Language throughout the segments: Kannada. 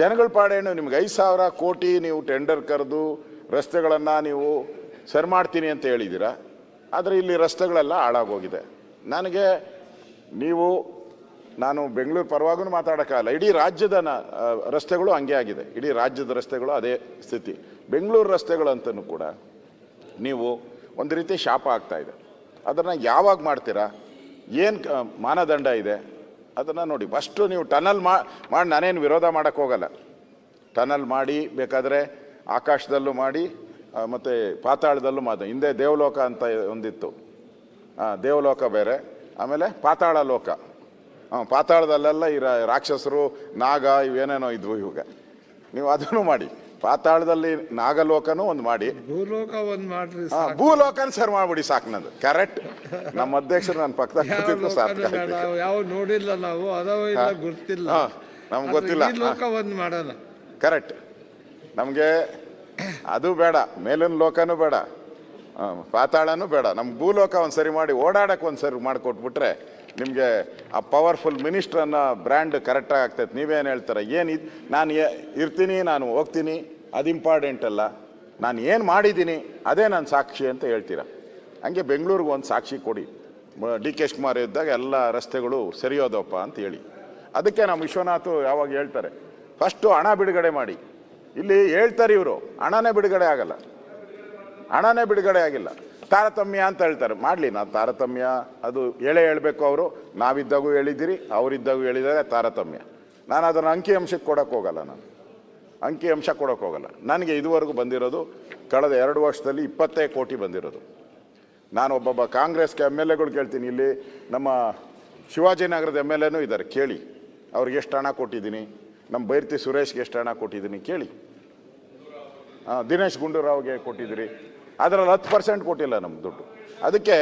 ಜನಗಳ ಪಾಡೇನು ನಿಮ್ಗೆ 5,000 ಕೋಟಿ ನೀವು ಟೆಂಡರ್ ಕರೆದು ರಸ್ತೆಗಳನ್ನು ನೀವು ಸರಿ ಮಾಡ್ತೀನಿ ಅಂತ ಹೇಳಿದ್ದೀರಾ. ಆದರೆ ಇಲ್ಲಿ ರಸ್ತೆಗಳೆಲ್ಲ ಹಾಳಾಗೋಗಿದೆ. ನನಗೆ ನಾನು ಬೆಂಗಳೂರು ಪರವಾಗೂ ಮಾತಾಡೋಕ್ಕಾಗಲ್ಲ. ಇಡೀ ರಾಜ್ಯದ ರಸ್ತೆಗಳು ಹಂಗೆ ಆಗಿದೆ. ಇಡೀ ರಾಜ್ಯದ ರಸ್ತೆಗಳು ಅದೇ ಸ್ಥಿತಿ. ಬೆಂಗಳೂರು ರಸ್ತೆಗಳಂತನೂ ಕೂಡ ನೀವು ಒಂದು ರೀತಿ ಶಾಪ ಆಗ್ತಾ ಇದೆ. ಅದನ್ನು ಯಾವಾಗ ಮಾಡ್ತೀರಾ, ಏನು ಮಾನದಂಡ ಇದೆ ಅದನ್ನು ನೋಡಿ. ಫಸ್ಟು ನೀವು ಟನಲ್ ಮಾಡಿ ನಾನೇನು ವಿರೋಧ ಮಾಡೋಕ್ಕೆ ಹೋಗಲ್ಲ. ಟನಲ್ ಮಾಡಿ ಬೇಕಾದರೆ ಆಕಾಶದಲ್ಲೂ ಮಾಡಿ ಮತ್ತು ಪಾತಾಳದಲ್ಲೂ ಮಾಡಿ. ಹಿಂದೆ ದೇವಲೋಕ ಅಂತ ಒಂದಿತ್ತು, ದೇವಲೋಕ ಬೇರೆ, ಆಮೇಲೆ ಪಾತಾಳ ಲೋಕ. ಪಾತಾಳದಲ್ಲೆಲ್ಲ ಈ ರಾಕ್ಷಸರು ನಾಗ ಇವೇನೇನೋ ಇದ್ವು. ಇವಾಗ ನೀವು ಅದನ್ನು ಮಾಡಿ. ಪಾತಾಳದಲ್ಲಿ ನಾಗಲೋಕನೂ ಒಂದು ಮಾಡಿ, ಭೂಲೋಕ ಒಂದು ಮಾಡ್ರಿ. ಭೂಲೋಕನ ಸರ್ ಮಾಡ್ಬಿಡಿ ಸಾಕು. ನಂದು ಕರೆಕ್ಟ್. ನಮ್ಮ ಅಧ್ಯಕ್ಷರು ನನ್ನ ಪಕ್ಕದಾಗ ಸಾಕು. ಯಾವ ನೋಡಿಲ್ಲ ನಾವು, ಅದಾವ ಇಲ್ಲ ಗೊತ್ತಿಲ್ಲ, ನಮ್ಗೆ ಗೊತ್ತಿಲ್ಲ. ಲೋಕ ಒಂದು ಮಾಡೋಣ. ಕರೆಕ್ಟ್. ನಮಗೆ ಅದು ಬೇಡ, ಮೇಲಿನ ಲೋಕನೂ ಬೇಡ, ಪಾತಾಳನೂ ಬೇಡ. ನಮ್ಗೆ ಭೂಲೋಕ ಒಂದು ಸರಿ ಮಾಡಿ ಓಡಾಡಕ್ಕೆ ಒಂದು ಸರಿ ಮಾಡಿಕೊಟ್ಬಿಟ್ರೆ ನಿಮಗೆ ಆ ಪವರ್ಫುಲ್ ಮಿನಿಸ್ಟ್ರನ್ನ ಬ್ರ್ಯಾಂಡ್ ಕರೆಕ್ಟಾಗಿ ಆಗ್ತೈತೆ. ನೀವೇನು ಹೇಳ್ತಾರೆ, ನಾನು ಇರ್ತೀನಿ, ನಾನು ಹೋಗ್ತೀನಿ, ಅದು ಇಂಪಾರ್ಟೆಂಟ್ ಅಲ್ಲ, ನಾನು ಏನು ಮಾಡಿದ್ದೀನಿ ಅದೇ ನಾನು ಸಾಕ್ಷಿ ಅಂತ ಹೇಳ್ತೀರ. ಹಂಗೆ ಬೆಂಗಳೂರಿಗೆ ಒಂದು ಸಾಕ್ಷಿ ಕೊಡಿ. DK ಶಿವಕುಮಾರ್ ಇದ್ದಾಗ ಎಲ್ಲ ರಸ್ತೆಗಳು ಸರಿಯೋದಪ್ಪ ಅಂತ ಹೇಳಿ. ಅದಕ್ಕೆ ನಮ್ಮ ವಿಶ್ವನಾಥ್ ಯಾವಾಗ ಹೇಳ್ತಾರೆ, ಫಸ್ಟು ಹಣ ಬಿಡುಗಡೆ ಮಾಡಿ. ಇಲ್ಲಿ ಹೇಳ್ತಾರೆ ಇವರು, ಹಣನೇ ಬಿಡುಗಡೆ ಆಗಲ್ಲ, ಹಣನೇ ಬಿಡುಗಡೆ ಆಗಿಲ್ಲ. ತಾರತಮ್ಯ ಅಂತ ಹೇಳ್ತಾರೆ. ಮಾಡಲಿ, ನಾವು ತಾರತಮ್ಯ ಅದು ಹೇಳಬೇಕು. ಅವರು ನಾವಿದ್ದಾಗೂ ಹೇಳಿದ್ದೀರಿ, ಅವರಿದ್ದಾಗೂ ಹೇಳಿದ್ದಾರೆ ತಾರತಮ್ಯ. ನಾನು ಅದನ್ನು ಅಂಕಿಅಂಶಕ್ಕೆ ಕೊಡೋಕ್ಕೆ ಹೋಗಲ್ಲ. ನಾನು ಅಂಕಿಅಂಶ ಕೊಡೋಕ್ಕೆ ಹೋಗಲ್ಲ. ನನಗೆ ಇದುವರೆಗೂ ಬಂದಿರೋದು ಕಳೆದ 2 ವರ್ಷದಲ್ಲಿ 25 ಕೋಟಿ ಬಂದಿರೋದು. ನಾನು ಒಬ್ಬೊಬ್ಬ ಕಾಂಗ್ರೆಸ್ MLAಗಳು ಕೇಳ್ತೀನಿ. ಇಲ್ಲಿ ನಮ್ಮ ಶಿವಾಜಿನಗರದ MLAನೂ ಇದ್ದಾರೆ, ಕೇಳಿ ಅವ್ರಿಗೆ ಎಷ್ಟು ಹಣ ಕೊಟ್ಟಿದ್ದೀನಿ. ನಮ್ಮ ಬೈರ್ತಿ ಸುರೇಶ್ಗೆ ಎಷ್ಟು ಹಣ ಕೊಟ್ಟಿದ್ದೀನಿ ಕೇಳಿ. ದಿನೇಶ್ ಗುಂಡೂರಾವ್ಗೆ ಕೊಟ್ಟಿದ್ದೀರಿ, ಅದರಲ್ಲಿ 10% ಕೊಟ್ಟಿಲ್ಲ ನಮ್ಮ ದುಡ್ಡು. ಅದಕ್ಕೆ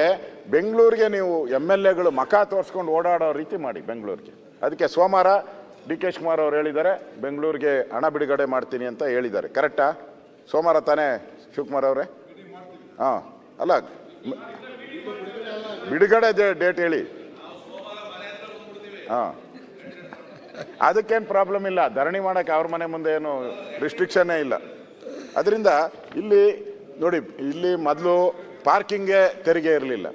ಬೆಂಗಳೂರಿಗೆ ನೀವು MLAಗಳು ಮಖ ತೋರಿಸ್ಕೊಂಡು ಓಡಾಡೋ ರೀತಿ ಮಾಡಿ ಬೆಂಗಳೂರಿಗೆ. ಅದಕ್ಕೆ ಸೋಮವಾರ DK ಶಿವಕುಮಾರ್ ಅವ್ರು ಹೇಳಿದ್ದಾರೆ, ಬೆಂಗಳೂರಿಗೆ ಹಣ ಬಿಡುಗಡೆ ಮಾಡ್ತೀನಿ ಅಂತ ಹೇಳಿದ್ದಾರೆ. ಕರೆಕ್ಟಾ? ಸೋಮವಾರ ತಾನೇ ಶಿವಕುಮಾರ್ ಅವರೇ? ಅಲ್ಲ, ಬಿಡುಗಡೆ ಡೇಟ್ ಹೇಳಿ. ಅದಕ್ಕೇನು ಪ್ರಾಬ್ಲಮ್ ಇಲ್ಲ. ಧರಣಿ ಮಾಡೋಕ್ಕೆ ಅವ್ರ ಮನೆ ಮುಂದೆ ಏನು ರಿಸ್ಟ್ರಿಕ್ಷನ್ನೇ ಇಲ್ಲ. ಅದರಿಂದ ಇಲ್ಲಿ ನೋಡಿ, ಇಲ್ಲಿ ಮೊದಲು ಪಾರ್ಕಿಂಗ್ಗೆ ತೆರಿಗೆ ಇರಲಿಲ್ಲ.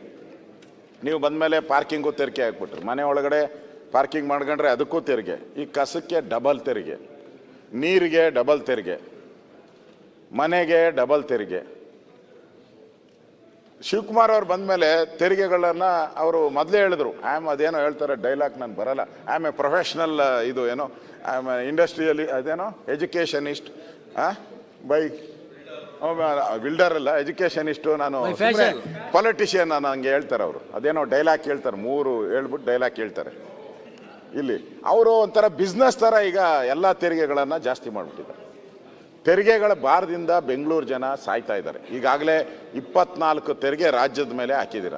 ನೀವು ಬಂದಮೇಲೆ ಪಾರ್ಕಿಂಗು ತೆರಿಗೆ ಹಾಕ್ಬಿಟ್ರು. ಮನೆ ಒಳಗಡೆ ಪಾರ್ಕಿಂಗ್ ಮಾಡ್ಕೊಂಡ್ರೆ ಅದಕ್ಕೂ ತೆರಿಗೆ. ಈ ಕಸಕ್ಕೆ ಡಬಲ್ ತೆರಿಗೆ, ನೀರಿಗೆ ಡಬಲ್ ತೆರಿಗೆ, ಮನೆಗೆ ಡಬಲ್ ತೆರಿಗೆ. ಶಿವಕುಮಾರ್ ಅವ್ರು ಬಂದಮೇಲೆ ತೆರಿಗೆಗಳನ್ನು ಅವರು ಮೊದಲೇ ಹೇಳಿದ್ರು. ಅದೇನೋ ಹೇಳ್ತಾರೆ ಡೈಲಾಗ್, ನಾನು ಬರಲ್ಲ. ಎ ಪ್ರೊಫೆಷ್ನಲ್ ಇದು ಏನೋ ಇಂಡಸ್ಟ್ರಿಯಲಿ ಅದೇನೋ ಎಜುಕೇಷನಿಸ್ಟ್ ಬೈ ಬಿಲ್ಡರ್ ಅಲ್ಲ, ಎಜುಕೇಷನಿಸ್ಟು, ನಾನು ಪೊಲಿಟಿಷಿಯನ್ ನಾನು ಹಂಗೆ ಹೇಳ್ತಾರೆ ಅವರು. ಅದೇನೋ ಡೈಲಾಗ್ ಹೇಳ್ತಾರೆ, 3 ಹೇಳ್ಬಿಟ್ಟು ಡೈಲಾಗ್ ಹೇಳ್ತಾರೆ. ಇಲ್ಲಿ ಅವರು ಒಂಥರ ಬಿಸ್ನೆಸ್ ಥರ ಈಗ ಎಲ್ಲ ತೆರಿಗೆಗಳನ್ನು ಜಾಸ್ತಿ ಮಾಡಿಬಿಟ್ಟಿದ್ದಾರೆ. ತೆರಿಗೆಗಳ ಭಾರದಿಂದ ಬೆಂಗಳೂರು ಜನ ಸಾಯ್ತಾ ಇದ್ದಾರೆ. ಈಗಾಗಲೇ 24 ತೆರಿಗೆ ರಾಜ್ಯದ ಮೇಲೆ ಹಾಕಿದ್ದೀರ.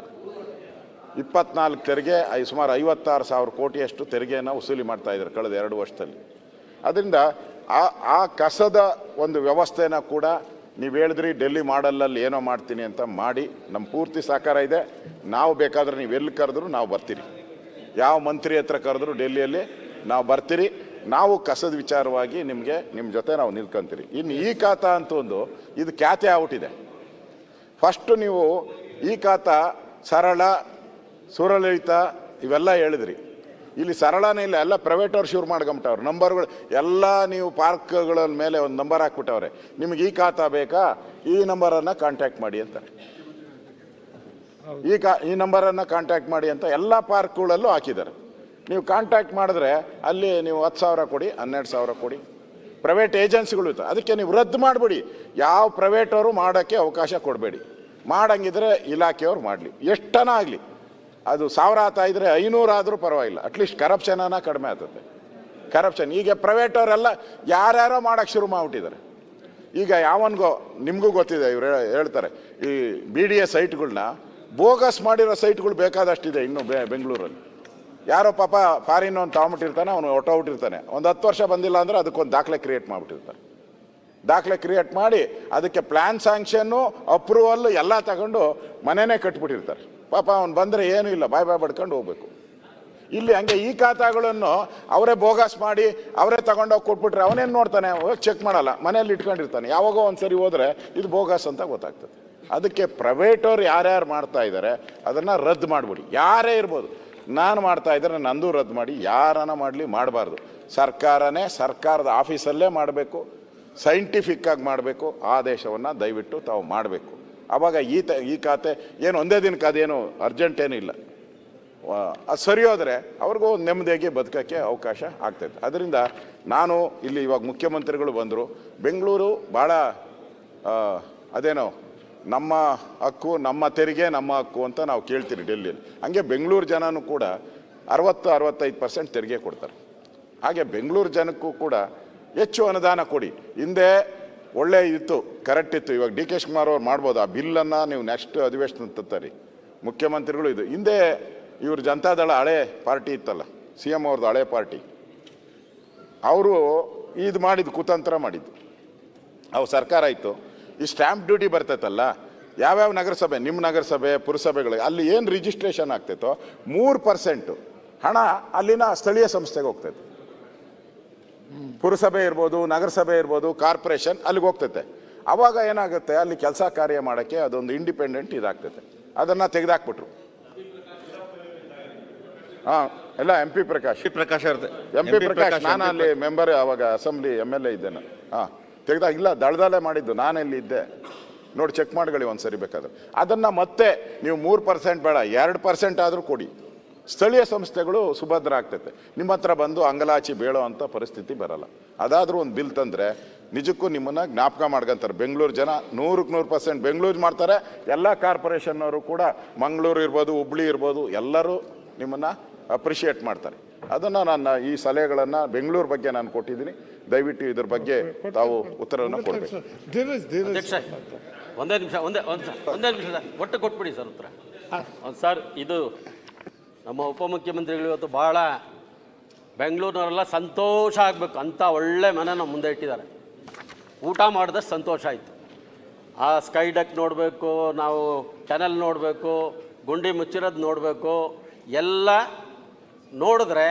24 ತೆರಿಗೆ ಸುಮಾರು 56,000 ಕೋಟಿಯಷ್ಟು ತೆರಿಗೆಯನ್ನು ವಸೂಲಿ ಮಾಡ್ತಾ ಇದ್ದಾರೆ ಕಳೆದ 2 ವರ್ಷದಲ್ಲಿ. ಅದರಿಂದ ಆ ಕಸದ ಒಂದು ವ್ಯವಸ್ಥೆನ ಕೂಡ ನೀವು ಹೇಳಿದ್ರಿ ಡೆಲ್ಲಿ ಮಾಡಲಲ್ಲಿ ಏನೋ ಮಾಡ್ತೀನಿ ಅಂತ ಮಾಡಿ. ನಮ್ಮ ಪೂರ್ತಿ ಸಹಕಾರ ಇದೆ. ನಾವು ಬೇಕಾದ್ರೆ ನೀವು ಎಲ್ಲಿ ಕರೆದ್ರು ನಾವು ಬರ್ತೀರಿ, ಯಾವ ಮಂತ್ರಿ ಹತ್ರ ಕರೆದ್ರು ಡೆಲ್ಲಿಯಲ್ಲಿ ನಾವು ಬರ್ತೀರಿ. ನಾವು ಕಸದ ವಿಚಾರವಾಗಿ ನಿಮ್ಮ ಜೊತೆ ನಾವು ನಿಲ್ಕೊಂತೀರಿ. ಇನ್ನು ಈ ಖಾತಾ ಅಂತ ಒಂದು ಇದು ಖ್ಯಾತೆ ಆಗ್ಬಿಟ್ಟಿದೆ. ಫಸ್ಟು ನೀವು ಈ ಖಾತಾ ಸರಳ, ಸುರಳಿತ ಇವೆಲ್ಲ ಹೇಳಿದ್ರಿ. ಇಲ್ಲಿ ಸರಳನೇ ಇಲ್ಲ, ಎಲ್ಲ ಪ್ರೈವೇಟವ್ರು ಶುರು ಮಾಡ್ಕೊಂಬಿಟ್ಟವ್ರು. ನಂಬರ್ಗಳು ಎಲ್ಲ ನೀವು ಪಾರ್ಕ್ಗಳ ಮೇಲೆ ಒಂದು ನಂಬರ್ ಹಾಕ್ಬಿಟ್ಟವ್ರೆ. ನಿಮಗೆ ಈ ಖಾತಾ ಬೇಕಾ, ಈ ನಂಬರನ್ನು ಕಾಂಟ್ಯಾಕ್ಟ್ ಮಾಡಿ ಅಂತಾರೆ. ಈ ನಂಬರನ್ನು ಕಾಂಟ್ಯಾಕ್ಟ್ ಮಾಡಿ ಅಂತ ಎಲ್ಲ ಪಾರ್ಕ್ಗಳಲ್ಲೂ ಹಾಕಿದ್ದಾರೆ. ನೀವು ಕಾಂಟ್ಯಾಕ್ಟ್ ಮಾಡಿದ್ರೆ ಅಲ್ಲಿ ನೀವು 10,000 ಕೊಡಿ, 12,000 ಕೊಡಿ. ಪ್ರೈವೇಟ್ ಏಜೆನ್ಸಿಗಳು ಇತ್ತು, ಅದಕ್ಕೆ ನೀವು ರದ್ದು ಮಾಡಿಬಿಡಿ. ಯಾವ ಪ್ರೈವೇಟವರು ಮಾಡೋಕ್ಕೆ ಅವಕಾಶ ಕೊಡಬೇಡಿ. ಮಾಡಂಗಿದ್ರೆ ಇಲಾಖೆಯವ್ರು ಮಾಡಲಿ, ಎಷ್ಟನ ಆಗಲಿ. ಅದು 1000 ಆಗ್ತಾ ಇದ್ರೆ 500 ಆದರೂ ಪರವಾಗಿಲ್ಲ. ಅಟ್ಲೀಸ್ಟ್ ಕರಪ್ಷನನ್ನ ಕಡಿಮೆ ಆಗ್ತದೆ. ಕರಪ್ಷನ್ ಈಗ ಪ್ರೈವೇಟವರೆಲ್ಲ ಯಾರ್ಯಾರೋ ಮಾಡೋಕ್ಕೆ ಶುರು ಮಾಡಿಬಿಟ್ಟಿದ್ದಾರೆ. ಈಗ ಯಾವನಿಗೋ ನಿಮಗೂ ಗೊತ್ತಿದೆ, ಇವ್ರು ಹೇಳ್ತಾರೆ ಈ BDA ಸೈಟ್ಗಳನ್ನ ಬೋಗಸ್ ಮಾಡಿರೋ ಸೈಟ್ಗಳು ಬೇಕಾದಷ್ಟಿದೆ ಇನ್ನು ಬೆಂಗಳೂರಲ್ಲಿ. ಯಾರೋ ಪಾಪ ಫಾರಿನ್ ಒಂದು ತಗೊಂಬಿಟ್ಟಿರ್ತಾನೆ, ಅವನು ಹೊಟ್ಟೋಗ್ಬಿಟ್ಟಿರ್ತಾನೆ. ಒಂದು 10 ವರ್ಷ ಬಂದಿಲ್ಲ ಅಂದರೆ ಅದಕ್ಕೊಂದು ದಾಖಲೆ ಕ್ರಿಯೇಟ್ ಮಾಡಿಬಿಟ್ಟಿರ್ತಾರೆ. ದಾಖಲೆ ಕ್ರಿಯೇಟ್ ಮಾಡಿ ಅದಕ್ಕೆ ಪ್ಲ್ಯಾನ್ ಸ್ಯಾಂಕ್ಷನ್ನು ಅಪ್ರೂವಲ್ ಎಲ್ಲ ತಗೊಂಡು ಮನೆಯೇ ಕಟ್ಬಿಟ್ಟಿರ್ತಾರೆ. ಪಾಪ ಅವ್ನು ಬಂದರೆ ಏನೂ ಇಲ್ಲ, ಬಾಯ್ ಬಡ್ಕೊಂಡು ಹೋಗ್ಬೇಕು. ಇಲ್ಲಿ ಹಂಗೆ ಈ ಖಾತಾಗಳನ್ನು ಅವರೇ ಬೋಗಸ್ ಮಾಡಿ ಅವರೇ ತಗೊಂಡೋಗಿ ಕೊಟ್ಬಿಟ್ರೆ ಅವನೇನು ನೋಡ್ತಾನೆ, ಚೆಕ್ ಮಾಡಲ್ಲ, ಮನೆಯಲ್ಲಿ ಇಟ್ಕೊಂಡಿರ್ತಾನೆ. ಯಾವಾಗೋ ಒಂದ್ಸರಿ ಹೋದ್ರೆ ಇದು ಬೋಗಸ್ ಅಂತ ಗೊತ್ತಾಗ್ತದೆ. ಅದಕ್ಕೆ ಪ್ರೈವೇಟವ್ರು ಯಾರ್ಯಾರು ಮಾಡ್ತಾ ಇದ್ದಾರೆ ಅದನ್ನು ರದ್ದು ಮಾಡಿಬಿಡಿ. ಯಾರೇ ಇರ್ಬೋದು, ನಾನು ಮಾಡ್ತಾ ಇದ್ದಾರೆ ನಂದು ರದ್ದು ಮಾಡಿ, ಯಾರನ್ನ ಮಾಡಲಿ ಮಾಡಬಾರ್ದು. ಸರ್ಕಾರನೇ ಸರ್ಕಾರದ ಆಫೀಸಲ್ಲೇ ಮಾಡಬೇಕು, ಸೈಂಟಿಫಿಕ್ ಆಗಿ ಮಾಡಬೇಕು. ಆದೇಶವನ್ನು ದಯವಿಟ್ಟು ತಾವು ಮಾಡಬೇಕು. ಆವಾಗ ಈ ಖಾತೆ ಏನು ಒಂದೇ ದಿನಕ್ಕೆ ಅದೇನು ಅರ್ಜೆಂಟ್ ಏನಿಲ್ಲ. ಅದು ಸರಿ ಹೋದರೆ ಅವ್ರಿಗೂ ನೆಮ್ಮದಿಯಾಗಿ ಬದುಕೋಕ್ಕೆ ಅವಕಾಶ ಆಗ್ತೈತೆ. ಅದರಿಂದ ನಾನು ಇಲ್ಲಿ ಇವಾಗ ಮುಖ್ಯಮಂತ್ರಿಗಳು ಬಂದರು, ಬೆಂಗಳೂರು ಭಾಳ ಅದೇನೋ ನಮ್ಮ ಹಕ್ಕು, ನಮ್ಮ ತೆರಿಗೆ ನಮ್ಮ ಹಕ್ಕು ಅಂತ ನಾವು ಕೇಳ್ತೀರಿ ಡೆಲ್ಲಿಯಲ್ಲಿ. ಹಂಗೆ ಬೆಂಗಳೂರು ಜನನೂ ಕೂಡ 60-65% ತೆರಿಗೆ ಕೊಡ್ತಾರೆ. ಹಾಗೆ ಬೆಂಗಳೂರು ಜನಕ್ಕೂ ಕೂಡ ಹೆಚ್ಚು ಅನುದಾನ ಕೊಡಿ. ಹಿಂದೆ ಒಳ್ಳೆ ಇತ್ತು, ಕರೆಕ್ಟ್ ಇತ್ತು. ಇವಾಗ ಡಿ ಕೆ ಶಿವಕುಮಾರ್ ಅವ್ರು ಮಾಡ್ಬೋದು. ಆ ಬಿಲ್ಲನ್ನು ನೀವು ನೆಕ್ಸ್ಟ್ ಅಧಿವೇಶನ ತರ್ತಾರೆ ಮುಖ್ಯಮಂತ್ರಿಗಳು. ಇದು ಹಿಂದೆ ಇವರು ಜನತಾದಳ ಹಳೆ ಪಾರ್ಟಿ ಇತ್ತಲ್ಲ, CM ಅವ್ರದ್ದು ಹಳೆ ಪಾರ್ಟಿ, ಅವರು ಇದು ಮಾಡಿದ್ದು ಕುತಂತ್ರ ಮಾಡಿದ್ದು. ಅವು ಸರ್ಕಾರ ಇತ್ತು. ಈ ಸ್ಟ್ಯಾಂಪ್ ಡ್ಯೂಟಿ ಬರ್ತೈತಲ್ಲ, ಯಾವ್ಯಾವ ನಗರಸಭೆ, ನಿಮ್ಮ ನಗರಸಭೆ ಪುರಸಭೆಗಳಿಗೆ ಅಲ್ಲಿ ಏನು ರಿಜಿಸ್ಟ್ರೇಷನ್ ಆಗ್ತೈತೋ 3% ಹಣ ಅಲ್ಲಿನ ಸ್ಥಳೀಯ ಸಂಸ್ಥೆಗೆ ಹೋಗ್ತೈತೆ. ಪುರಸಭೆ ಇರ್ಬೋದು, ನಗರಸಭೆ ಇರ್ಬೋದು, ಕಾರ್ಪೊರೇಷನ್ ಅಲ್ಲಿಗೆ ಹೋಗ್ತೈತೆ. ಅವಾಗ ಏನಾಗುತ್ತೆ, ಅಲ್ಲಿ ಕೆಲಸ ಕಾರ್ಯ ಮಾಡೋಕ್ಕೆ ಅದೊಂದು ಇಂಡಿಪೆಂಡೆಂಟ್ ಇದಾಗ್ತೈತೆ. ಅದನ್ನು ತೆಗೆದಾಕ್ಬಿಟ್ರು. ಹಾಂ, ಎಲ್ಲ MP ಪ್ರಕಾಶ್ ನಾನು ಅಲ್ಲಿ ಮೆಂಬರ್, ಅವಾಗ ಅಸೆಂಬ್ಲಿ MLA ಇದ್ದೆ ನಾನು. ಹಾಂ, ತೆಗೆದಾಗ ಇಲ್ಲ, ದಳದಲ್ಲೇ ಮಾಡಿದ್ದು, ನಾನೆಲ್ಲಿ ಇದ್ದೆ ನೋಡಿ, ಚೆಕ್ ಮಾಡ್ಕೊಳ್ಳಿ ಒಂದ್ಸರಿ ಬೇಕಾದ್ರೆ. ಅದನ್ನು ಮತ್ತೆ ನೀವು 3% ಬೇಡ 2% ಆದರೂ ಕೊಡಿ. ಸ್ಥಳೀಯ ಸಂಸ್ಥೆಗಳು ಸುಭದ್ರ ಆಗ್ತೈತೆ. ನಿಮ್ಮ ಹತ್ರ ಬಂದು ಅಂಗಲಾಚಿ ಬೇಳೋ ಅಂಥ ಪರಿಸ್ಥಿತಿ ಬರಲ್ಲ. ಅದಾದರೂ ಒಂದು ಬಿಲ್ ತಂದರೆ ನಿಜಕ್ಕೂ ನಿಮ್ಮನ್ನು ಜ್ಞಾಪಕ ಮಾಡ್ಕೊಂತಾರೆ. ಬೆಂಗಳೂರು ಜನ 100% ಬೆಂಗಳೂರು ಮಾಡ್ತಾರೆ. ಎಲ್ಲ ಕಾರ್ಪೊರೇಷನ್ನವರು ಕೂಡ, ಮಂಗಳೂರು ಇರ್ಬೋದು, ಹುಬ್ಳಿ ಇರ್ಬೋದು, ಎಲ್ಲರೂ ನಿಮ್ಮನ್ನು ಅಪ್ರಿಷಿಯೇಟ್ ಮಾಡ್ತಾರೆ. ಅದನ್ನು ನನ್ನ ಈ ಸಲಹೆಗಳನ್ನು ಬೆಂಗಳೂರು ಬಗ್ಗೆ ನಾನು ಕೊಟ್ಟಿದ್ದೀನಿ. ದಯವಿಟ್ಟು ಇದ್ರ ಬಗ್ಗೆ ತಾವು ಉತ್ತರವನ್ನು ಕೊಡಬೇಕು. ಒಂದೇ ನಿಮಿಷ ಒಟ್ಟು ಕೊಟ್ಬಿಡಿ ಸರ್ ಉತ್ತರ. ಸರ್, ಇದು ನಮ್ಮ ಉಪಮುಖ್ಯಮಂತ್ರಿಗಳು ಇವತ್ತು ಭಾಳ ಬೆಂಗಳೂರಿನವರೆಲ್ಲ ಸಂತೋಷ ಆಗಬೇಕು ಅಂತ ಒಳ್ಳೆ ಮನೆ ನಮ್ಮ ಮುಂದೆ ಇಟ್ಟಿದ್ದಾರೆ. ಊಟ ಮಾಡಿದಷ್ಟು ಸಂತೋಷ ಆಯಿತು. ಆ ಸ್ಕೈ ಡಕ್ ನೋಡಬೇಕು, ನಾವು ಟನಲ್ ನೋಡಬೇಕು, ಗುಂಡಿ ಮುಚ್ಚಿರೋದು ನೋಡಬೇಕು, ಎಲ್ಲ ನೋಡಿದ್ರೆ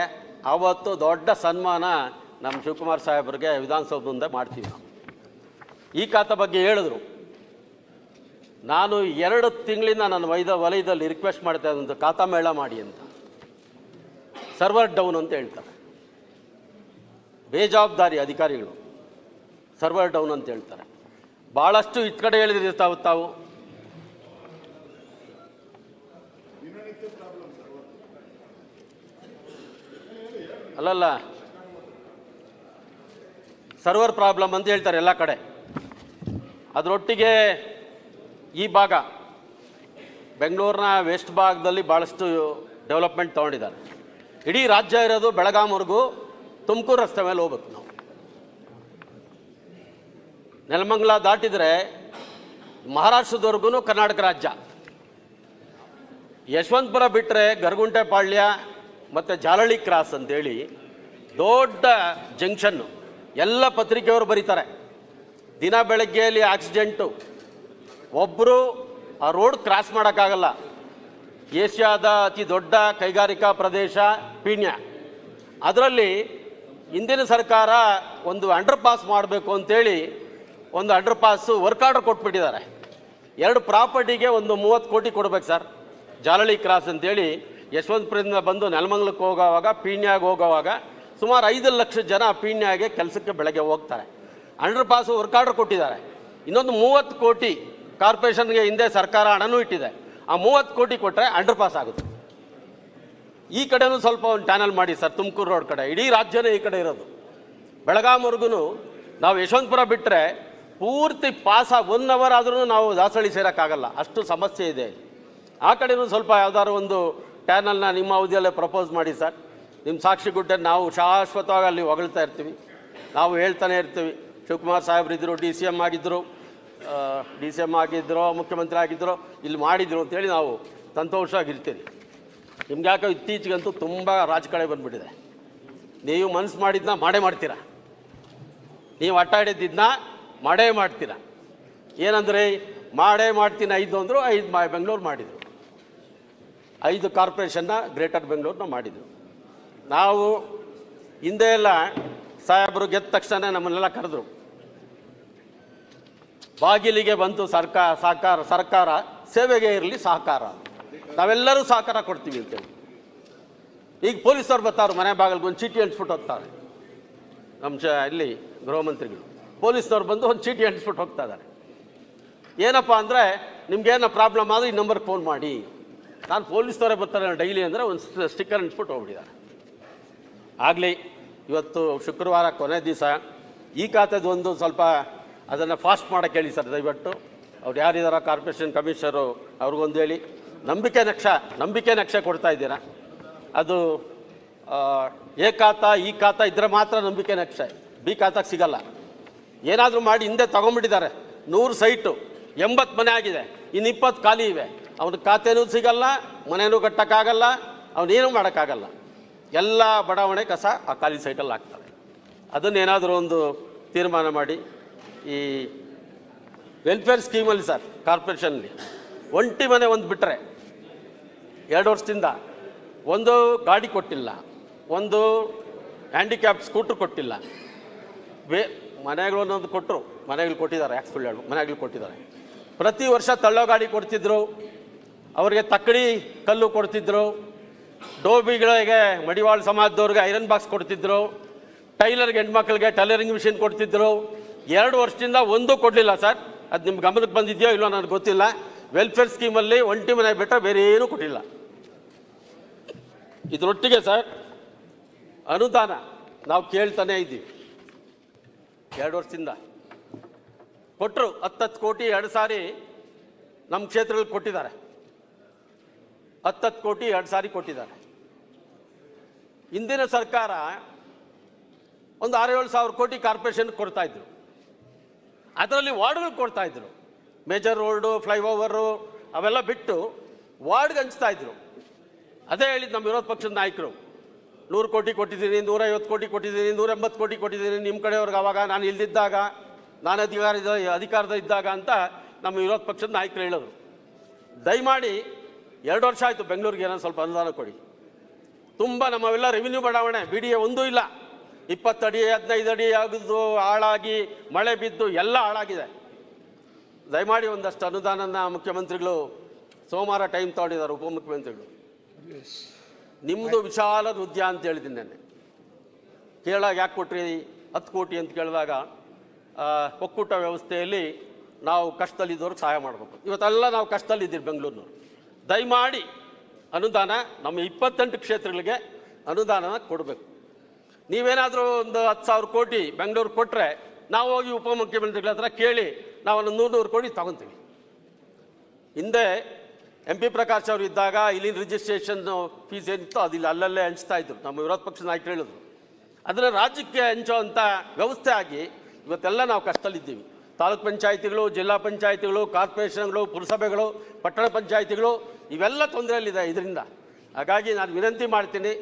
ಆವತ್ತು ದೊಡ್ಡ ಸನ್ಮಾನ ನಮ್ಮ ಶಿವಕುಮಾರ್ ಸಾಹೇಬ್ರಿಗೆ ವಿಧಾನಸೌಧ ಮುಂದೆ ಮಾಡ್ತೀವಿ ನಾವು. ಈ ಖಾತೆ ಬಗ್ಗೆ ಹೇಳಿದ್ರು. ನಾನು 2 ತಿಂಗಳಿಂದ ನನ್ನ ವಲಯದಲ್ಲಿ ರಿಕ್ವೆಸ್ಟ್ ಮಾಡ್ತಾ ಇದ್ದಂಥ ಖಾತಾ ಮೇಳ ಮಾಡಿ ಅಂತ. ಸರ್ವರ್ ಡೌನ್ ಅಂತ ಹೇಳ್ತಾರೆ, ಬೇಜವಾಬ್ದಾರಿ ಅಧಿಕಾರಿಗಳು ಸರ್ವರ್ ಡೌನ್ ಅಂತ ಹೇಳ್ತಾರೆ. ಭಾಳಷ್ಟು ಈ ಕಡೆ ಹೇಳಿದ್ರಿ ತಾವು ಅಲ್ಲಲ್ಲ, ಸರ್ವರ್ ಪ್ರಾಬ್ಲಮ್ ಅಂತ ಹೇಳ್ತಾರೆ ಎಲ್ಲ ಕಡೆ. ಅದರೊಟ್ಟಿಗೆ ಈ ಭಾಗ ಬೆಂಗಳೂರಿನ ವೆಸ್ಟ್ ಭಾಗದಲ್ಲಿ ಭಾಳಷ್ಟು ಡೆವಲಪ್ಮೆಂಟ್ ತೊಗೊಂಡಿದ್ದಾರೆ. ಇಡೀ ರಾಜ್ಯ ಇರೋದು ಬೆಳಗಾಂವರೆಗೂ ತುಮಕೂರು ರಸ್ತೆ ಮೇಲೆ ಹೋಗ್ಬೇಕು ನಾವು. ನೆಲಮಂಗಲ ದಾಟಿದರೆ ಮಹಾರಾಷ್ಟ್ರದವರೆಗೂ ಕರ್ನಾಟಕ ರಾಜ್ಯ. ಯಶವಂತಪುರ ಬಿಟ್ಟರೆ ಗರಗುಂಟೆಪಾಳ್ಯ ಮತ್ತು ಜಾಲಹಳ್ಳಿ ಕ್ರಾಸ್ ಅಂತೇಳಿ ದೊಡ್ಡ ಜಂಕ್ಷನ್ನು. ಎಲ್ಲ ಪತ್ರಿಕೆಯವರು ಬರೀತಾರೆ, ದಿನ ಬೆಳಗ್ಗೆಯಲ್ಲಿ ಆಕ್ಸಿಡೆಂಟು, ಒಬ್ಬರು ಆ ರೋಡ್ ಕ್ರಾಸ್ ಮಾಡೋಕ್ಕಾಗಲ್ಲ. ಏಷ್ಯಾದ ಅತಿ ದೊಡ್ಡ ಕೈಗಾರಿಕಾ ಪ್ರದೇಶ ಪೀಣ್ಯ. ಅದರಲ್ಲಿ ಹಿಂದಿನ ಸರ್ಕಾರ ಒಂದು ಅಂಡರ್ ಪಾಸ್ ಮಾಡಬೇಕು ಅಂತೇಳಿ ಒಂದು ಅಂಡರ್ ಪಾಸು ವರ್ಕ್ ಆರ್ಡರ್ ಕೊಟ್ಬಿಟ್ಟಿದ್ದಾರೆ. 2 ಪ್ರಾಪರ್ಟಿಗೆ ಒಂದು 30 ಕೋಟಿ ಕೊಡ್ಬೇಕು ಸರ್. ಜಾಲಹಳ್ಳಿ ಕ್ರಾಸ್ ಅಂತೇಳಿ ಯಶವಂತಪುರದಿಂದ ಬಂದು ನೆಲಮಂಗಲಕ್ಕೆ ಹೋಗೋವಾಗ, ಪೀಣ್ಯಾಗೆ ಹೋಗೋವಾಗ ಸುಮಾರು 5 ಲಕ್ಷ ಜನ ಪೀಣ್ಯಾಗೆ ಕೆಲಸಕ್ಕೆ ಬೆಳಗ್ಗೆ ಹೋಗ್ತಾರೆ. ಅಂಡರ್ ಪಾಸು ವರ್ಕ್ ಆರ್ಡರ್ ಕೊಟ್ಟಿದ್ದಾರೆ. ಇನ್ನೊಂದು 30 ಕೋಟಿ ಕಾರ್ಪೊರೇಷನ್ಗೆ ಹಿಂದೆ ಸರ್ಕಾರ ಹಣನೂ ಇಟ್ಟಿದೆ. ಆ 30 ಕೋಟಿ ಕೊಟ್ಟರೆ ಅಂಡರ್ ಪಾಸ್ ಆಗುತ್ತೆ. ಈ ಕಡೆನೂ ಸ್ವಲ್ಪ ಒಂದು ಚಾನಲ್ ಮಾಡಿ ಸರ್, ತುಮಕೂರು ರೋಡ್ ಕಡೆ. ಇಡೀ ರಾಜ್ಯನೇ ಈ ಕಡೆ ಇರೋದು. ಬೆಳಗಾಂವರೆಗೂ ನಾವು ಯಶವಂತಪುರ ಬಿಟ್ಟರೆ ಪೂರ್ತಿ ಪಾಸ 1 ಅವರ್ ಆದ್ರೂ ನಾವು ದಾಸಹಳ್ಳಿ ಸೇರೋಕ್ಕಾಗಲ್ಲ, ಅಷ್ಟು ಸಮಸ್ಯೆ ಇದೆ. ಆ ಕಡೆನೂ ಸ್ವಲ್ಪ ಯಾವ್ದಾದ್ರು ಒಂದು ಚಾನಲ್ನ ನಿಮ್ಮ ಅವಧಿಯಲ್ಲೇ ಪ್ರಪೋಸ್ ಮಾಡಿ ಸರ್. ನಿಮ್ಮ ಸಾಕ್ಷಿಗುಡ್ಡೆ ನಾವು ಶಾಶ್ವತವಾಗಿ ಅಲ್ಲಿ ಹೊಗಳ್ತಾ ಇರ್ತೀವಿ, ನಾವು ಹೇಳ್ತಾನೆ ಇರ್ತೀವಿ. ಶಿವಕುಮಾರ್ ಸಾಹೇಬ್ರು ಇದ್ದರು, DCM ಆಗಿದ್ದರು, ಮುಖ್ಯಮಂತ್ರಿ ಆಗಿದ್ದರು, ಇಲ್ಲಿ ಮಾಡಿದ್ರು ಅಂತೇಳಿ ನಾವು ಸಂತೋಷವಾಗಿರ್ತೀವಿ. ನಿಮ್ಗೆ ಯಾಕೋ ಇತ್ತೀಚೆಗಂತೂ ತುಂಬ ರಾಜಕೀಯ ಬಂದುಬಿಟ್ಟಿದೆ. ನೀವು ಮನಸ್ಸು ಮಾಡಿದ್ದನ್ನ ಮಾಡೇ ಮಾಡ್ತೀರಾ, ನೀವು ಆಟ ಆಡಿದ್ದನ್ನ ಮಾಡೇ ಮಾಡ್ತೀರಾ. ಏನಂದರೆ ಮಾಡೇ ಮಾಡ್ತೀನಿ 5 ಅಂದರು, 5 ಬೆಂಗಳೂರು ಮಾಡಿದರು, 5 ಕಾರ್ಪೊರೇಷನ್ನ ಗ್ರೇಟರ್ ಬೆಂಗಳೂರನ್ನ ಮಾಡಿದರು. ನಾವು ಹಿಂದೆ ಎಲ್ಲ ಸಾಹೇಬರು ಗೆದ್ದ ತಕ್ಷಣ ನಮ್ಮನ್ನೆಲ್ಲ ಕರೆದ್ರು, ಬಾಗಿಲಿಗೆ ಬಂತು ಸರ್ಕಾರ ಸೇವೆಗೆ ಇರಲಿ ಸಹಕಾರ, ನಾವೆಲ್ಲರೂ ಸಹಕಾರ ಕೊಡ್ತೀವಿ ಅಂತೇಳಿ. ಈಗ ಪೊಲೀಸವ್ರು ಬರ್ತಾರೆ ಮನೆ ಬಾಗಿಲಿಗೆ ಒಂದು ಚೀಟಿ ಅಂಟಿಸ್ಬಿಟ್ಟು ಹೋಗ್ತಾರೆ. ಇಲ್ಲಿ ಗೃಹ ಮಂತ್ರಿಗಳು ಪೊಲೀಸ್ನವ್ರು ಬಂದು ಒಂದು ಚೀಟಿ ಅಂಟಿಸ್ಬಿಟ್ಟು ಹೋಗ್ತಾ ಇದ್ದಾರೆ. ಏನಪ್ಪ ಅಂದರೆ ನಿಮ್ಗೇನೋ ಪ್ರಾಬ್ಲಮ್ ಆದರೆ ಈ ನಂಬರ್ಗೆ ಫೋನ್ ಮಾಡಿ. ನಾನು ಪೊಲೀಸ್ನವರೇ ಬರ್ತಾರೆ ಡೈಲಿ ಅಂದರೆ ಒಂದು ಸ್ಟಿಕ್ಕರ್ ಅಂಟಿಸ್ಬಿಟ್ಟು ಹೋಗ್ಬಿಟ್ಟಿದ್ದಾರೆ. ಆಗಲಿ ಇವತ್ತು ಶುಕ್ರವಾರ ಕೊನೆ ದಿವಸ ಈ ಖಾತೆದು ಒಂದು ಸ್ವಲ್ಪ ಅದನ್ನು ಫಾಸ್ಟ್ ಮಾಡೋಕ್ಕೆ ಹೇಳಿ ಸರ್ ದಯವಿಟ್ಟು. ಅವ್ರು ಯಾರಿದಾರ ಕಾರ್ಪೊರೇಷನ್ ಕಮಿಷನರು ಅವ್ರಿಗೊಂದು ಹೇಳಿ. ನಂಬಿಕೆ ನಕ್ಷೆ ಕೊಡ್ತಾ ಇದ್ದೀರಾ, ಅದು ಎ ಖಾತಾ ಈ ಖಾತಾ ಇದ್ದರೆ ಮಾತ್ರ ನಂಬಿಕೆ ನಕ್ಷೆ, ಬಿ ಖಾತಾಗೆ ಸಿಗಲ್ಲ. ಏನಾದರೂ ಮಾಡಿ ಹಿಂದೆ ತೊಗೊಂಡ್ಬಿಟ್ಟಿದ್ದಾರೆ. 100 ಸೈಟು 80 ಮನೆ ಆಗಿದೆ, ಇನ್ನು 20 ಖಾಲಿ ಇವೆ. ಅವನ ಖಾತೆನೂ ಸಿಗಲ್ಲ, ಮನೆಯೂ ಕಟ್ಟೋಕ್ಕಾಗಲ್ಲ, ಅವನೇನೂ ಮಾಡೋಕ್ಕಾಗಲ್ಲ. ಎಲ್ಲ ಬಡಾವಣೆ ಕಸ ಆ ಖಾಲಿ ಸೈಟಲ್ಲಿ ಹಾಕ್ತಾರೆ. ಅದನ್ನೇನಾದರೂ ಒಂದು ತೀರ್ಮಾನ ಮಾಡಿ. ಈ ವೆಲ್ಫೇರ್ ಸ್ಕೀಮಲ್ಲಿ ಸರ್ ಕಾರ್ಪೊರೇಷನ್ಲಿ ಒಂಟಿ ಮನೆ ಒಂದು ಬಿಟ್ಟರೆ 2 ವರ್ಷದಿಂದ ಒಂದು ಗಾಡಿ ಕೊಟ್ಟಿಲ್ಲ, ಒಂದು ಹ್ಯಾಂಡಿಕ್ಯಾಪ್ ಸ್ಕೂಟ್ರ್ ಕೊಟ್ಟಿಲ್ಲ. ಮನೆಗಳನ್ನೊಂದು ಕೊಟ್ಟರು, ಮನೆಗಳು ಕೊಟ್ಟಿದ್ದಾರೆ, ಯಾಕೆ ಸುಳ್ಳು ಹೇಳು, ಮನೆಗಳು ಕೊಟ್ಟಿದ್ದಾರೆ. ಪ್ರತಿ ವರ್ಷ ತಳ್ಳೋ ಗಾಡಿ ಕೊಡ್ತಿದ್ರು, ಅವರಿಗೆ ತಕ್ಕಡಿ ಕಲ್ಲು ಕೊಡ್ತಿದ್ರು, ಡೋಬಿಗಳಿಗೆ ಮಡಿವಾಳ ಸಮಾಜದವ್ರಿಗೆ ಐರನ್ ಬಾಕ್ಸ್ ಕೊಡ್ತಿದ್ರು, ಟೈಲರ್ಗೆ ಹೆಣ್ಮಕ್ಳಿಗೆ ಟೈಲರಿಂಗ್ ಮಿಷಿನ್ ಕೊಡ್ತಿದ್ರು. 2 ವರ್ಷದಿಂದ ಒಂದೂ ಕೊಡಲಿಲ್ಲ ಸರ್. ಅದು ನಿಮ್ಮ ಗಮನಕ್ಕೆ ಬಂದಿದೆಯೋ ಇಲ್ಲೋ ನನಗೆ ಗೊತ್ತಿಲ್ಲ. ವೆಲ್ಫೇರ್ ಸ್ಕೀಮಲ್ಲಿ ಒಂಟಿ ಮನೆ ಬಿಟ್ಟರೆ ಬೇರೆ ಏನೂ ಕೊಟ್ಟಿಲ್ಲ. ಇದರೊಟ್ಟಿಗೆ ಸರ್ ಅನುದಾನ ನಾವು ಕೇಳ್ತಾನೇ ಇದ್ದೀವಿ. 2 ವರ್ಷದಿಂದ ಕೊಟ್ಟರು 10 ಕೋಟಿ 2 ಸಾರಿ ನಮ್ಮ ಕ್ಷೇತ್ರದಲ್ಲಿ ಕೊಟ್ಟಿದ್ದಾರೆ. 10 ಕೋಟಿ 2 ಸಾರಿ ಕೊಟ್ಟಿದ್ದಾರೆ. ಹಿಂದಿನ ಸರ್ಕಾರ ಒಂದು 6-7 ಸಾವಿರ ಕೋಟಿ ಕಾರ್ಪೊರೇಷನ್ಗೆ ಕೊಡ್ತಾಯಿದ್ರು. ಅದರಲ್ಲಿ ವಾರ್ಡ್ಗಳು ಕೊಡ್ತಾಯಿದ್ರು. ಮೇಜರ್ ರೋಡು, ಫ್ಲೈಓವರು ಅವೆಲ್ಲ ಬಿಟ್ಟು ವಾರ್ಡ್ಗೆ ಹಂಚ್ತಾಯಿದ್ರು. ಅದೇ ಹೇಳಿದ್ದು ನಮ್ಮ ವಿರೋಧ ಪಕ್ಷದ ನಾಯಕರು. 100 ಕೋಟಿ ಕೊಟ್ಟಿದ್ದೀನಿ, 150 ಕೋಟಿ ಕೊಟ್ಟಿದ್ದೀನಿ, 180 ಕೋಟಿ ಕೊಟ್ಟಿದ್ದೀನಿ ನಿಮ್ಮ ಕಡೆಯವ್ರಿಗೆ. ಅವಾಗ ನಾನು ಇಲ್ದಿದ್ದಾಗ, ನಾನು ಅಧಿಕಾರದ ಇದ್ದಾಗ ಅಂತ ನಮ್ಮ ವಿರೋಧ ಪಕ್ಷದ ನಾಯಕರು ಹೇಳೋರು. ದಯಮಾಡಿ 2 ವರ್ಷ ಆಯಿತು, ಬೆಂಗಳೂರಿಗೆ ಏನೋ ಸ್ವಲ್ಪ ಅನುದಾನ ಕೊಡಿ. ತುಂಬ ನಮ್ಮವೆಲ್ಲ ರೆವಿನ್ಯೂ ಬಡಾವಣೆ BDA ಒಂದೂ ಇಲ್ಲ. 20 ಅಡಿ 15 ಅಡಿ ಆಗೋದು ಹಾಳಾಗಿ ಮಳೆ ಬಿದ್ದು ಎಲ್ಲ ಹಾಳಾಗಿದೆ. ದಯಮಾಡಿ ಒಂದಷ್ಟು ಅನುದಾನನ ಮುಖ್ಯಮಂತ್ರಿಗಳು ಸೋಮವಾರ ಟೈಮ್ ತಗೊಂಡಿದ್ದಾರೆ, ಉಪಮುಖ್ಯಮಂತ್ರಿಗಳು. ನಿಮ್ಮದು ವಿಶಾಲ ಹೃದಯ ಅಂತ ಹೇಳಿದ್ದೀನಿ ನಾನು. ಕೇಳಾಗ ಯಾಕೆ ಕೊಟ್ರಿ 10 ಕೋಟಿ ಅಂತ ಕೇಳಿದಾಗ ಒಕ್ಕೂಟ ವ್ಯವಸ್ಥೆಯಲ್ಲಿ ನಾವು ಕಷ್ಟದಲ್ಲಿದ್ದವ್ರಿಗೆ ಸಹಾಯ ಮಾಡಬೇಕು. ಇವತ್ತೆಲ್ಲ ನಾವು ಕಷ್ಟದಲ್ಲಿದ್ದೀವಿ ಬೆಂಗಳೂರಿನವ್ರು. ದಯಮಾಡಿ ಅನುದಾನ ನಮ್ಮ 28 ಕ್ಷೇತ್ರಗಳಿಗೆ ಅನುದಾನನ ಕೊಡಬೇಕು. ನೀವೇನಾದರೂ ಒಂದು 10,000 ಕೋಟಿ ಬೆಂಗಳೂರು ಕೊಟ್ಟರೆ ನಾವು ಹೋಗಿ ಉಪಮುಖ್ಯಮಂತ್ರಿಗಳ ಹತ್ರ ಕೇಳಿ ನಾವು ಒಂದು 100 ಕೋಟಿ ತಗೊತೀವಿ. ಹಿಂದೆ MP ಪ್ರಕಾಶ್ ಅವರು ಇದ್ದಾಗ ಇಲ್ಲಿನ ರಿಜಿಸ್ಟ್ರೇಷನ್ ಫೀಸ್ ಏನಿತ್ತು ಅದಿಲ್ಲ, ಅಲ್ಲಲ್ಲೇ ಹಂಚ್ತಾ ಇದ್ರು. ನಮ್ಮ ವಿರೋಧ ಪಕ್ಷದ ನಾಯಕರು ಹೇಳಿದ್ರು ಅದನ್ನು ರಾಜ್ಯಕ್ಕೆ ಹಂಚೋವಂಥ ವ್ಯವಸ್ಥೆ ಆಗಿ ಇವತ್ತೆಲ್ಲ ನಾವು ಕಷ್ಟದಲ್ಲಿದ್ದೀವಿ. ತಾಲೂಕ್ ಪಂಚಾಯಿತಿಗಳು, ಜಿಲ್ಲಾ ಪಂಚಾಯಿತಿಗಳು, ಕಾರ್ಪೊರೇಷನ್ಗಳು, ಪುರಸಭೆಗಳು, ಪಟ್ಟಣ ಪಂಚಾಯಿತಿಗಳು ಇವೆಲ್ಲ ತೊಂದರೆಯಲ್ಲಿದೆ ಇದರಿಂದ. ಹಾಗಾಗಿ ನಾನು ವಿನಂತಿ ಮಾಡ್ತೀನಿ,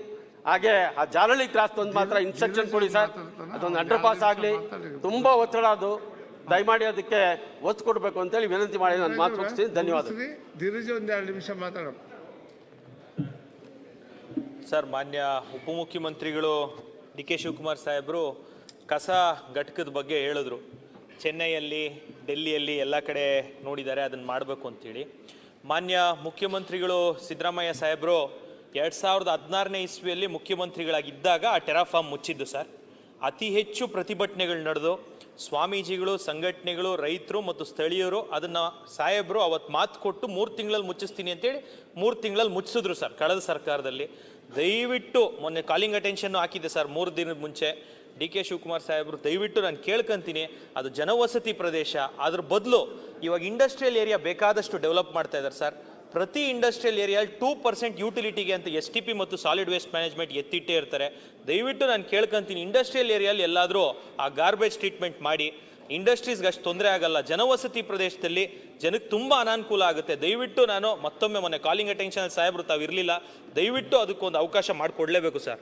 ಹಾಗೆ ಆ ಜಾಲಹಳ್ಳಿ ಕ್ರಾಸ್ ಒಂದು ಮಾತ್ರ ಇನ್ಸ್ಟ್ರಕ್ಷನ್ ಕೊಡಿ ಸರ್. ಅದೊಂದು ಅಂಡರ್ ಪಾಸ್ ಆಗಲಿ. ತುಂಬ ಒತ್ತಡ ಅದು, ದಯಮಾಡಿ ಅದಕ್ಕೆ ಒತ್ತು ಕೊಡಬೇಕು ಅಂತೇಳಿ ವಿನಂತಿ ಮಾಡಿ ನಾನು ಮಾತು ಮುಗಿಸ್ತೀನಿ. ಧನ್ಯವಾದ. ಧೀರಜ್ ಒಂದು 2 ನಿಮಿಷ ಮಾತಾಡೋಣ ಸರ್. ಮಾನ್ಯ ಉಪಮುಖ್ಯಮಂತ್ರಿಗಳು DK ಶಿವಕುಮಾರ್ ಸಾಹೇಬರು ಕಸ ಘಟಕದ ಬಗ್ಗೆ ಹೇಳಿದ್ರು. ಚೆನ್ನೈಯಲ್ಲಿ, ಡೆಲ್ಲಿಯಲ್ಲಿ ಎಲ್ಲ ಕಡೆ ನೋಡಿದ್ದಾರೆ, ಅದನ್ನು ಮಾಡಬೇಕು ಅಂತೇಳಿ. ಮಾನ್ಯ ಮುಖ್ಯಮಂತ್ರಿಗಳು ಸಿದ್ದರಾಮಯ್ಯ ಸಾಹೇಬರು 2016ನೇ ಇಸ್ವಿಯಲ್ಲಿ ಮುಖ್ಯಮಂತ್ರಿಗಳಾಗಿದ್ದಾಗ ಆ ಟೆರಾಫಾರ್ಮ್ ಮುಚ್ಚಿದ್ದು ಸರ್. ಅತಿ ಹೆಚ್ಚು ಪ್ರತಿಭಟನೆಗಳು ನಡೆದು ಸ್ವಾಮೀಜಿಗಳು, ಸಂಘಟನೆಗಳು, ರೈತರು ಮತ್ತು ಸ್ಥಳೀಯರು ಅದನ್ನು ಸಾಹೇಬರು ಅವತ್ತು ಮಾತು ಕೊಟ್ಟು 3 ತಿಂಗಳಲ್ಲಿ ಮುಚ್ಚಿಸ್ತೀನಿ ಅಂತೇಳಿ 3 ತಿಂಗಳಲ್ಲಿ ಮುಚ್ಚಿಸಿದ್ರು ಸರ್ ಕಳೆದ ಸರ್ಕಾರದಲ್ಲಿ. ದಯವಿಟ್ಟು ಮೊನ್ನೆ ಕಾಲಿಂಗ್ ಅಟೆನ್ಷನ್ ಹಾಕಿದ್ದೆ ಸರ್ 3 ದಿನದ ಮುಂಚೆ. DK ಶಿವಕುಮಾರ್ ಸಾಹೇಬರು ದಯವಿಟ್ಟು ನಾನು ಕೇಳ್ಕೊಂತೀನಿ, ಅದು ಜನವಸತಿ ಪ್ರದೇಶ, ಅದ್ರ ಬದಲು ಇವಾಗ ಇಂಡಸ್ಟ್ರಿಯಲ್ ಏರಿಯಾ ಬೇಕಾದಷ್ಟು ಡೆವಲಪ್ ಮಾಡ್ತಾ ಇದ್ದಾರೆ ಸರ್. ಪ್ರತಿ ಇಂಡಸ್ಟ್ರಿಯಲ್ ಏರಿಯಲ್ಲಿ 2% ಯುಟಿಲಿಟಿಗೆ ಅಂತ STP ಮತ್ತು ಸಾಲಿಡ್ ವೇಸ್ಟ್ ಮ್ಯಾನೇಜ್ಮೆಂಟ್ ಎತ್ತಿಟ್ಟೇ ಇರ್ತಾರೆ. ದಯವಿಟ್ಟು ನಾನು ಕೇಳ್ಕೊಂತೀನಿ, ಇಂಡಸ್ಟ್ರಿಯಲ್ ಏರಿಯಲ್ಲಿ ಎಲ್ಲಾದರೂ ಆ ಗಾರ್ಬೇಜ್ ಟ್ರೀಟ್ಮೆಂಟ್ ಮಾಡಿ. ಇಂಡಸ್ಟ್ರೀಸ್ಗೆ ಅಷ್ಟು ತೊಂದರೆ ಆಗಲ್ಲ. ಜನವಸತಿ ಪ್ರದೇಶದಲ್ಲಿ ಜನಕ್ಕೆ ತುಂಬ ಅನಾನುಕೂಲ ಆಗುತ್ತೆ. ದಯವಿಟ್ಟು ನಾನು ಮತ್ತೊಮ್ಮೆ ಮೊನ್ನೆ ಕಾಲಿಂಗ್ ಅಟೆನ್ಷನ್ ಸಾಹೇಬರು ತಾವು ಇರಲಿಲ್ಲ, ದಯವಿಟ್ಟು ಅದಕ್ಕೊಂದು ಅವಕಾಶ ಮಾಡಿಕೊಡ್ಲೇಬೇಕು ಸರ್.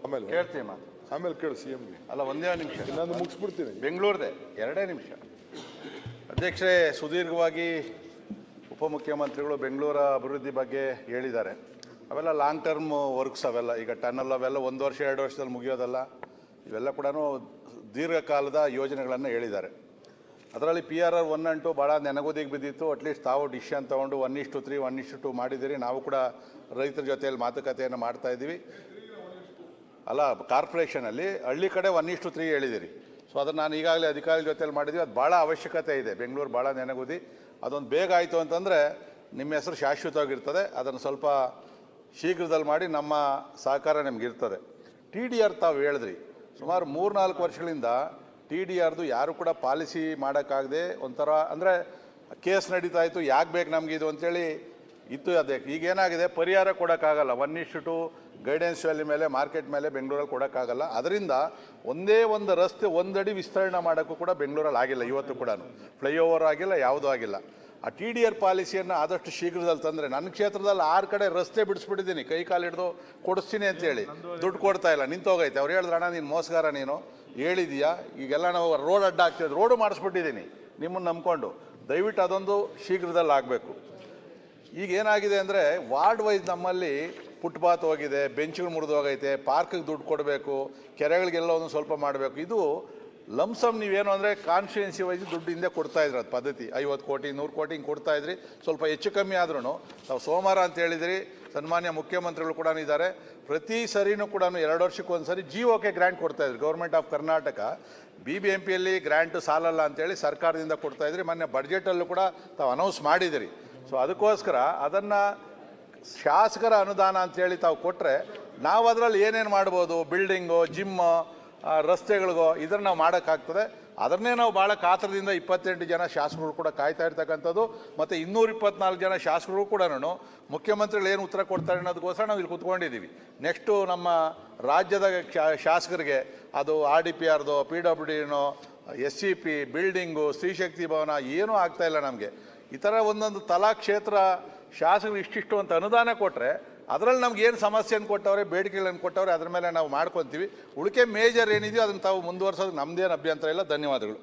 ಆಮೇಲೆ ಕೇಳ್ತೀನಿ ಮಾತು, ಆಮೇಲೆ ಕೇಳು CMಗೆ. ಅಲ್ಲ ಒಂದೇ ನಿಮಿಷ, ನಾನು ಮುಗಿಸ್ಬಿಡ್ತೀನಿ. ಬೆಂಗಳೂರದೇ 2 ನಿಮಿಷ. ಅಧ್ಯಕ್ಷರೇ, ಸುದೀರ್ಘವಾಗಿ ಉಪಮುಖ್ಯಮಂತ್ರಿಗಳು ಬೆಂಗಳೂರ ಅಭಿವೃದ್ಧಿ ಬಗ್ಗೆ ಹೇಳಿದ್ದಾರೆ. ಅವೆಲ್ಲ ಲಾಂಗ್ ಟರ್ಮ್ ವರ್ಕ್ಸ್, ಅವೆಲ್ಲ ಈಗ ಟನ್ನಲ್ ಅವೆಲ್ಲ 1 ವರ್ಷ 2 ವರ್ಷದಲ್ಲಿ ಮುಗಿಯೋದಲ್ಲ. ಇವೆಲ್ಲ ಕೂಡ ದೀರ್ಘಕಾಲದ ಯೋಜನೆಗಳನ್ನು ಹೇಳಿದ್ದಾರೆ. ಅದರಲ್ಲಿ PRR 1 and 2 ಭಾಳ ನೆನಗುದಿಗೆ ಬಿದ್ದಿತ್ತು. ಅಟ್ಲೀಸ್ಟ್ ತಾವು ಡಿಸಿಷನ್ ತೊಗೊಂಡು 1:3 1:2 ಮಾಡಿದ್ದೀರಿ. ನಾವು ಕೂಡ ರೈತರ ಜೊತೆಯಲ್ಲಿ ಮಾತುಕತೆಯನ್ನು ಮಾಡ್ತಾ ಇದ್ದೀವಿ. ಅಲ್ಲ, ಕಾರ್ಪೊರೇಷನಲ್ಲಿ ಹಳ್ಳಿ ಕಡೆ 1:3 ಹೇಳಿದ್ದೀರಿ. ಸೊ ಅದನ್ನು ನಾನು ಈಗಾಗಲೇ ಅಧಿಕಾರಿ ಜೊತೆಯಲ್ಲಿ ಮಾಡಿದ್ದೀವಿ. ಅದು ಭಾಳ ಅವಶ್ಯಕತೆ ಇದೆ. ಬೆಂಗಳೂರು ಭಾಳ ನೆನಗುದಿ. ಅದೊಂದು ಬೇಗ ಆಯಿತು ಅಂತಂದರೆ ನಿಮ್ಮ ಹೆಸರು ಶಾಶ್ವತವಾಗಿರ್ತದೆ. ಅದನ್ನು ಸ್ವಲ್ಪ ಶೀಘ್ರದಲ್ಲಿ ಮಾಡಿ ನಮ್ಮ ಸಹಕಾರ ನಿಮಗಿರ್ತದೆ. TDR ತಾವು ಹೇಳಿದ್ರಿ, ಸುಮಾರು 3-4 ವರ್ಷಗಳಿಂದ TDRದು ಯಾರು ಕೂಡ ಪಾಲಿಸಿ ಮಾಡೋಕ್ಕಾಗದೆ ಒಂಥರ ಅಂದರೆ ಕೇಸ್ ನಡೀತಾ ಇತ್ತು. ಯಾಕೆ ಬೇಕು ನಮಗೆ ಇದು ಅಂತೇಳಿ ಇತ್ತು. ಅದಕ್ಕೆ ಈಗೇನಾಗಿದೆ, ಪರಿಹಾರ ಕೊಡೋಕ್ಕಾಗಲ್ಲ. 1:2 ಗೈಡೆನ್ಸ್ ವ್ಯಾಲಿ ಮೇಲೆ, ಮಾರ್ಕೆಟ್ ಮೇಲೆ ಬೆಂಗಳೂರಲ್ಲಿ ಕೊಡೋಕ್ಕಾಗಲ್ಲ. ಅದರಿಂದ ಒಂದೇ ಒಂದು ರಸ್ತೆ 1 ಅಡಿ ವಿಸ್ತರಣೆ ಮಾಡೋಕ್ಕೂ ಕೂಡ ಬೆಂಗಳೂರಲ್ಲಿ ಆಗಿಲ್ಲ. ಇವತ್ತು ಕೂಡ ಫ್ಲೈಓವರ್ ಆಗಿಲ್ಲ, ಯಾವುದೂ ಆಗಿಲ್ಲ. ಆ TDR ಪಾಲಿಸಿಯನ್ನು ಆದಷ್ಟು ಶೀಘ್ರದಲ್ಲಿ ತಂದರೆ, ನನ್ನ ಕ್ಷೇತ್ರದಲ್ಲಿ 6 ಕಡೆ ರಸ್ತೆ ಬಿಡಿಸ್ಬಿಟ್ಟಿದ್ದೀನಿ. ಕೈ ಕಾಲು ಹಿಡಿದು ಕೊಡಿಸ್ತೀನಿ ಅಂತೇಳಿ ದುಡ್ಡು ಕೊಡ್ತಾ ಇಲ್ಲ, ನಿಂತೋಗೈತೆ. ಅವ್ರು ಹೇಳಿದ್ರು, ಅಣ್ಣ ನೀನು ಮೋಸಗಾರ, ನೀನು ಹೇಳಿದೀಯಾ, ಈಗೆಲ್ಲ ನಾವು ರೋಡ್ ಅಡ್ಡ ಆಗ್ತಿದ್ದು, ರೋಡು ಮಾಡಿಸ್ಬಿಟ್ಟಿದ್ದೀನಿ ನಿಮ್ಮನ್ನು ನಂಬ್ಕೊಂಡು. ದಯವಿಟ್ಟು ಅದೊಂದು ಶೀಘ್ರದಲ್ಲಿ ಆಗಬೇಕು. ಈಗ ಏನಾಗಿದೆ ಅಂದರೆ, ವಾರ್ಡ್ ವೈಸ್ ನಮ್ಮಲ್ಲಿ ಫುಟ್ಪಾತ್ ಹೋಗಿದೆ, ಬೆಂಚ್ಗಳು ಮುರಿದು ಹೋಗೈತೆ, ಪಾರ್ಕಿಗೆ ದುಡ್ಡು ಕೊಡಬೇಕು, ಕೆರೆಗಳಿಗೆಲ್ಲ ಒಂದು ಸ್ವಲ್ಪ ಮಾಡಬೇಕು. ಇದು ಲಂಸಮ್ ನೀವೇನು ಅಂದರೆ ಕಾನ್ಸ್ಟಿಟ್ಯೂನ್ಸಿ ವೈಸ್ ದುಡ್ಡು ಹಿಂದೆ ಕೊಡ್ತಾಯಿದ್ರು. ಅದು ಪದ್ಧತಿ 50 ಕೋಟಿ 100 ಕೋಟಿ ಹಿಂಗೆ ಕೊಡ್ತಾಯಿದ್ರಿ. ಸ್ವಲ್ಪ ಹೆಚ್ಚು ಕಮ್ಮಿ ಆದ್ರೂ ನಾವು ಸೋಮವಾರ ಅಂತ ಹೇಳಿದಿರಿ. ಸನ್ಮಾನ್ಯ ಮುಖ್ಯಮಂತ್ರಿಗಳು ಕೂಡ ಇದ್ದಾರೆ. ಪ್ರತಿ ಸರಿನೂ ಕೂಡ 2 ವರ್ಷಕ್ಕೊಂದು ಸರಿ GOK ಗ್ರ್ಯಾಂಟ್ ಕೊಡ್ತಾಯಿದ್ರು. ಗೌರ್ಮೆಂಟ್ ಆಫ್ ಕರ್ನಾಟಕ BBMPಯಲ್ಲಿ ಗ್ರ್ಯಾಂಟು ಸಾಲಲ್ಲ ಅಂತೇಳಿ ಸರ್ಕಾರದಿಂದ ಕೊಡ್ತಾಯಿದ್ರಿ. ಮೊನ್ನೆ ಬಡ್ಜೆಟಲ್ಲೂ ಕೂಡ ತಾವು ಅನೌನ್ಸ್ ಮಾಡಿದಿರಿ. ಸೊ ಅದಕ್ಕೋಸ್ಕರ ಅದನ್ನು ಶಾಸಕರ ಅನುದಾನ ಅಂತೇಳಿ ತಾವು ಕೊಟ್ಟರೆ ನಾವು ಅದರಲ್ಲಿ ಏನೇನು ಮಾಡ್ಬೋದು, ಬಿಲ್ಡಿಂಗು, ಜಿಮ್ಮು, ರಸ್ತೆಗಳಿಗೋ, ಇದನ್ನು ನಾವು ಮಾಡೋಕ್ಕಾಗ್ತದೆ. ಅದನ್ನೇ ನಾವು ಭಾಳ ಕಾತರದಿಂದ 28 ಜನ ಶಾಸಕರು ಕೂಡ ಕಾಯ್ತಾ ಇರ್ತಕ್ಕಂಥದ್ದು. ಮತ್ತು 224 ಜನ ಶಾಸಕರು ಕೂಡ ಮುಖ್ಯಮಂತ್ರಿಗಳು ಏನು ಉತ್ತರ ಕೊಡ್ತಾರೆ ಅನ್ನೋದಕ್ಕೋಸ್ಕರ ನಾವು ಇಲ್ಲಿ ಕೂತ್ಕೊಂಡಿದ್ದೀವಿ. ನೆಕ್ಸ್ಟು ನಮ್ಮ ರಾಜ್ಯದ ಶಾಸಕರಿಗೆ ಅದು RDPRದು, PWDನೋ, SCP, ಬಿಲ್ಡಿಂಗು, ಸ್ತ್ರೀಶಕ್ತಿ ಭವನ ಏನೂ ಆಗ್ತಾಯಿಲ್ಲ ನಮಗೆ. ಈ ಥರ ಒಂದೊಂದು ತಲಾ ಕ್ಷೇತ್ರ ಶಾಸಕರು ಇಷ್ಟಿಷ್ಟು ಅಂತ ಅನುದಾನ ಕೊಟ್ಟರೆ ಅದರಲ್ಲಿ ನಮ್ಗೆ ಏನು ಸಮಸ್ಯೆಯನ್ನು ಕೊಟ್ಟವ್ರೆ, ಬೇಡಿಕೆಗಳನ್ನು ಕೊಟ್ಟವ್ರೆ, ಅದ್ರ ಮೇಲೆ ನಾವು ಮಾಡ್ಕೊತೀವಿ. ಉಳಿಕೆ ಮೇಜರ್ ಏನಿದೆಯೋ ಅದನ್ನು ತಾವು ಮುಂದುವರ್ಸೋದು ನಮ್ಮದೇನು ಅಭ್ಯಂತರ ಇಲ್ಲ. ಧನ್ಯವಾದಗಳು.